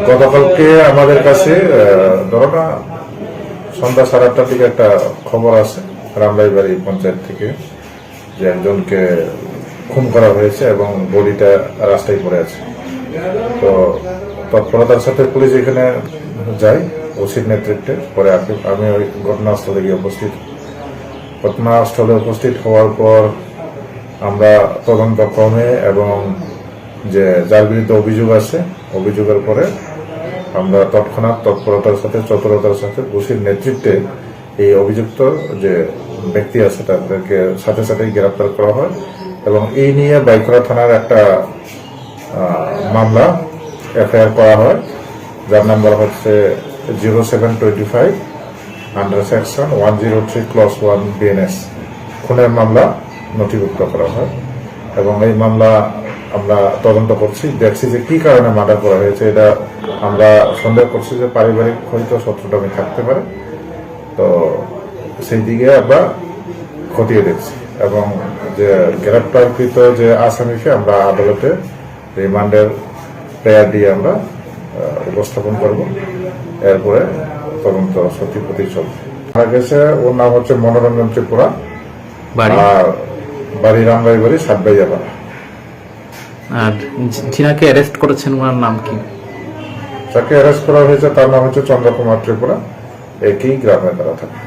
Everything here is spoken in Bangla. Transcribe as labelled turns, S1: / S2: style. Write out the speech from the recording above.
S1: গতকালকে আমাদের কাছে ধরো না সন্ধ্যা 8:30টার দিকে একটা খবর আছে রামরাইবাড়ি পঞ্চায়েত থেকে যে একজনকে খুন করা হয়েছে এবং বডিটা রাস্তায় পড়ে আছে। তো তৎপরতার সাথে পুলিশ এখানে যায় ওসির নেতৃত্বে। পরে আমি ওই ঘটনাস্থলে গিয়ে উপস্থিত হওয়ার পর আমরা তদন্তক্রমে এবং যে যার বিরুদ্ধে অভিযোগ আছে অভিযোগের পরে আমরা তৎক্ষণাৎ তৎপরতার সাথে চতুরতার সাথে ওসির নেতৃত্বে এই অভিযুক্ত যে ব্যক্তি আছে তাদেরকে সাথে সাথে গ্রেপ্তার করা হয় এবং এই নিয়ে বাইকরা থানার একটা মামলা এফআইআর করা হয়, যার নাম্বার হচ্ছে 0725 আন্ডার সেকশন 103 ক্লস 1 BNS খুনের মামলা নথিভুক্ত করা হয় এবং এই মামলা আমরা তদন্ত করছি, দেখছি যে কি কারণে মার্ডার করা হয়েছে। এটা আমরা সন্দেহ করছি যে পারিবারিক হয়তো শত্রুতামি থাকতে পারে, তো সেই দিকে আমরা খতিয়ে দেখছি এবং যে গ্রেপ্তারকৃত যে আসামিকে আমরা আদালতে রিমান্ডের প্রেয়ার দিয়ে আমরা উপস্থাপন করব। এরপরে তদন্ত সত্যি চলবে। মারা গেছে, ওর নাম হচ্ছে মনোরঞ্জন ত্রিপুরা, আর বাড়ি রামরাইবাড়ি সাতবাইয়াপাড়া।
S2: আর যিনাকে অ্যারেস্ট করেছেন ওনার নাম কি?
S1: যাকে অ্যারেস্ট করা হয়েছে তার নাম হচ্ছে চন্দ্রকুমার ত্রিপুরা, একই গ্রামে তারা থাকে।